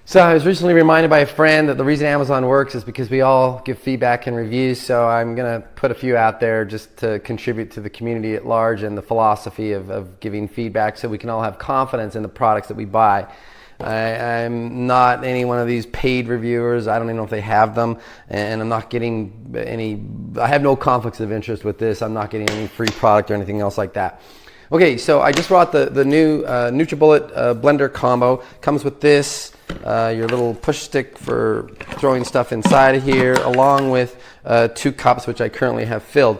So I was recently reminded by a friend that the reason Amazon works is because we all give feedback and reviews. So I'm going to put a few out there just to contribute to the community at large and the philosophy of giving feedback so we can all have confidence in the products that we buy. I'm not any one of these paid reviewers. I don't even know if they have them, and I'm not getting any. I have no conflicts of interest with this. I'm not getting any free product or anything else like that. Okay, so I just brought the new NutriBullet blender combo. Comes with this, your little push stick for throwing stuff inside of here, along with 2 cups, which I currently have filled.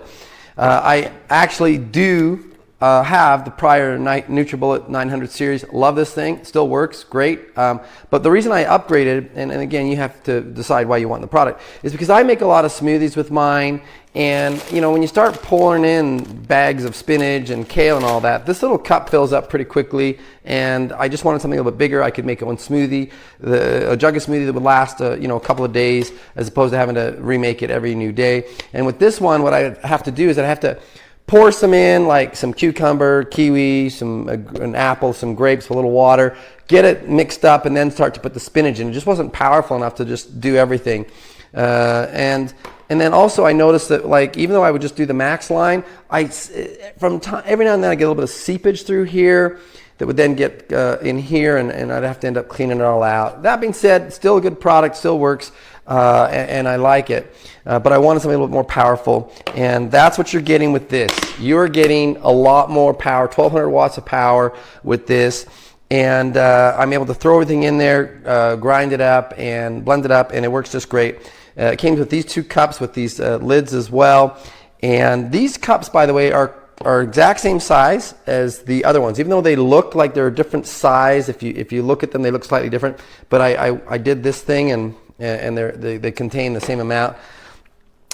I actually do have the prior NutriBullet 900 series. Love this thing. It still works great. But the reason I upgraded, and again, you have to decide why you want the product, is because I make a lot of smoothies with mine. And you know, when you start pouring in bags of spinach and kale and all that, this little cup fills up pretty quickly. And I just wanted something a little bit bigger. I could make one smoothie, a jug of smoothie that would last a couple of days, as opposed to having to remake it every new day. And with this one, what I have to do is I have to pour some in, like some cucumber, kiwi, an apple, some grapes, a little water, get it mixed up, and then start to put the spinach in. It just wasn't powerful enough to just do everything. And then also I noticed that, like, even though I would just do the max line, every now and then I get a little bit of seepage through here that would then get in here, and I'd have to end up cleaning it all out. That being said, still a good product, still works, and I like it. But I wanted something a little bit more powerful, and that's what you're getting with this. You're getting a lot more power, 1,200 watts of power with this. And I'm able to throw everything in there, grind it up, and blend it up, and it works just great. It came with these 2 cups with these lids as well. And these cups, by the way, are exact same size as the other ones, even though they look like they're a different size. If you look at them, they look slightly different. But I did this thing, and they contain the same amount.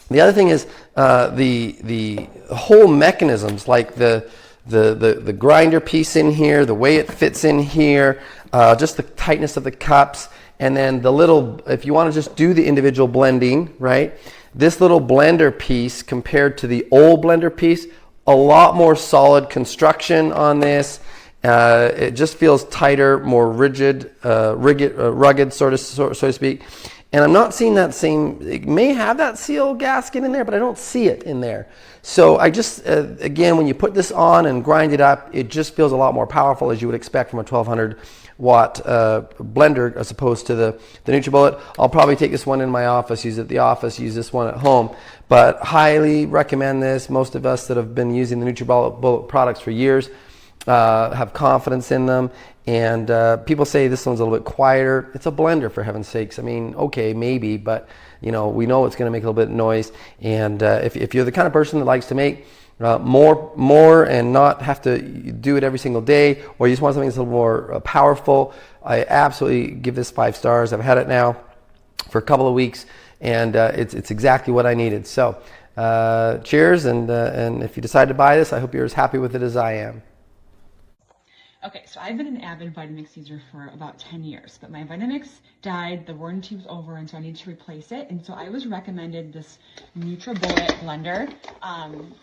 The other thing is the whole mechanisms, like the grinder piece in here, the way it fits in here, just the tightness of the cups, and then the little, if you want to just do the individual blending, right? This little blender piece compared to the old blender piece, a lot more solid construction on this. It just feels tighter, more rigid, rugged, so to speak. And I'm not seeing that same, it may have that seal gasket in there, but I don't see it in there. So I just, again, when you put this on and grind it up, it just feels a lot more powerful, as you would expect from a 1,200 watt blender, as opposed to the NutriBullet. I'll probably take this one in my office, use it at the office, use this one at home. But highly recommend this. Most of us that have been using the NutriBullet products for years have confidence in them. And people say this one's a little bit quieter. It's a blender, for heaven's sakes. I mean, okay, maybe, but we know it's going to make a little bit of noise. And if you're the kind of person that likes to make more and not have to do it every single day, or you just want something that's a little more powerful, I absolutely give this 5 stars. I've had it now for a couple of weeks, and it's exactly what I needed. So cheers, and if you decide to buy this, I hope you're as happy with it as I am. Okay, so I've been an avid Vitamix user for about 10 years, but my Vitamix died, the warranty was over, and so I needed to replace it. And so I was recommended this NutriBullet blender,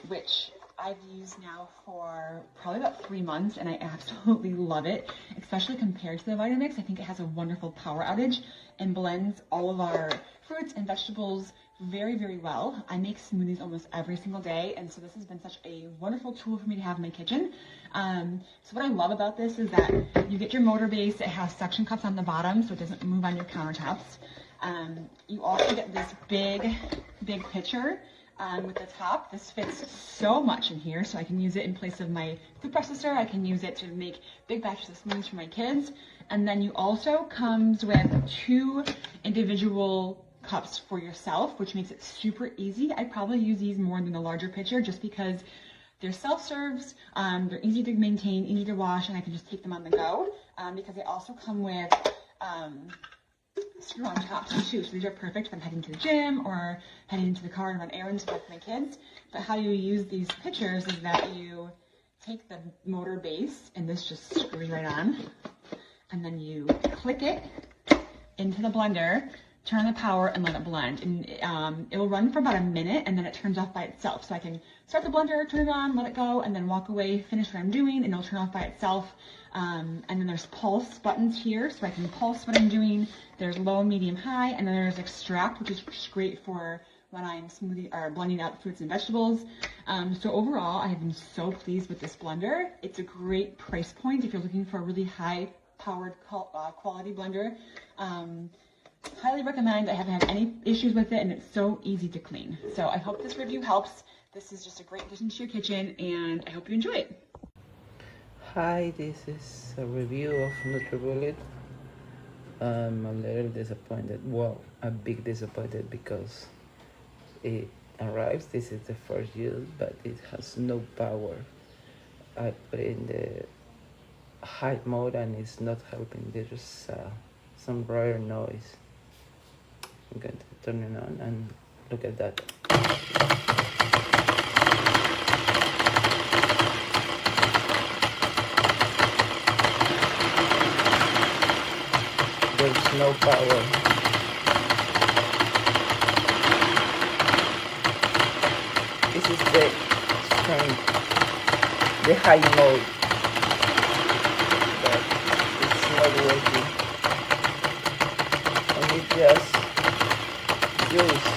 which I've used now for probably about 3 months, and I absolutely love it, especially compared to the Vitamix. I think it has a wonderful power outage and blends all of our fruits and vegetables very, very well. I make smoothies almost every single day, and so this has been such a wonderful tool for me to have in my kitchen. So what I love about this is that you get your motor base. It has suction cups on the bottom, so it doesn't move on your countertops. You also get this big pitcher with the top. This fits so much in here, so I can use it in place of my food processor. I can use it to make big batches of smoothies for my kids. And then you also comes with 2 individual cups for yourself, which makes it super easy. I probably use these more than the larger pitcher, just because they're self-serves, they're easy to maintain, easy to wash, and I can just take them on the go, because they also come with screw-on tops too, so these are perfect if I'm heading to the gym or heading into the car and run errands with my kids. But how you use these pitchers is that you take the motor base, and this just screws right on, and then you click it into the blender, turn on the power and let it blend. And it will run for about a minute and then it turns off by itself. So I can start the blender, turn it on, let it go, and then walk away, finish what I'm doing, and it'll turn off by itself. And then there's pulse buttons here, so I can pulse what I'm doing. There's low, medium, high, and then there's extract, which is great for when I'm blending out fruits and vegetables. So overall, I have been so pleased with this blender. It's a great price point if you're looking for a really high-powered quality blender. Highly recommend. I haven't had any issues with it, and it's so easy to clean. So I hope this review helps. This is just a great addition to your kitchen, and I hope you enjoy it. Hi, this is a review of nutribullet. I'm a little disappointed, well, a bit disappointed because it arrives. This is the first use, but it has no power. I put it in the high mode and it's not helping. There's some rare noise. I'm going to turn it on and look at that. There's no power. This is the strength, the high mode, but it's not working. And it just juice.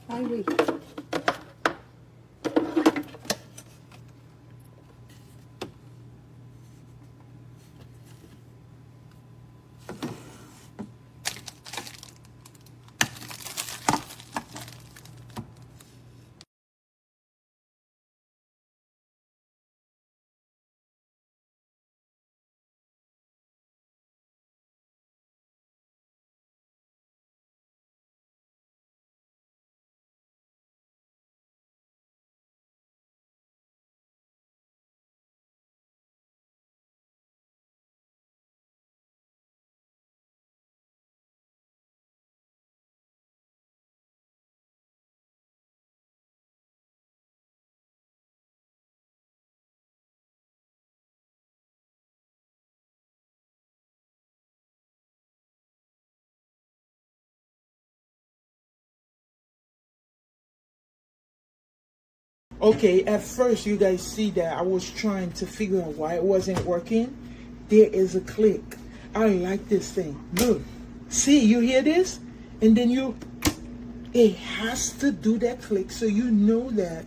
I read. Okay, at first you guys see that I was trying to figure out why it wasn't working. There is a click. I like this thing. Look, see, you hear this? And then it has to do that click so you know that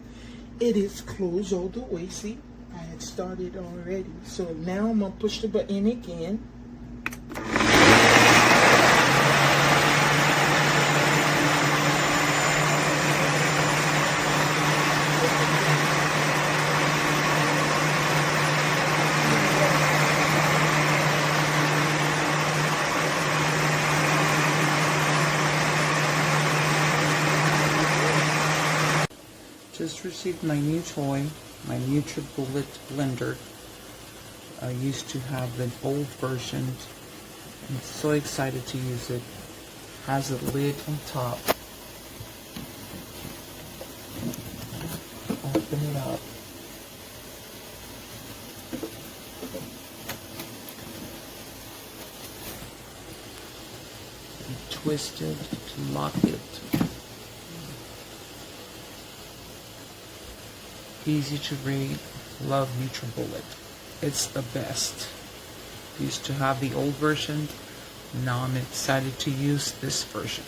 it is closed all the way, see? I had started already. So now I'm gonna push the button again. Just received my new toy, my NutriBullet blender. I used to have the old version. I'm so excited to use it. Has a lid on top. Open it up. You twist it to lock it. Easy to read. Love nutribullet. It's the best. Used to have the old version. Now I'm excited to use this version.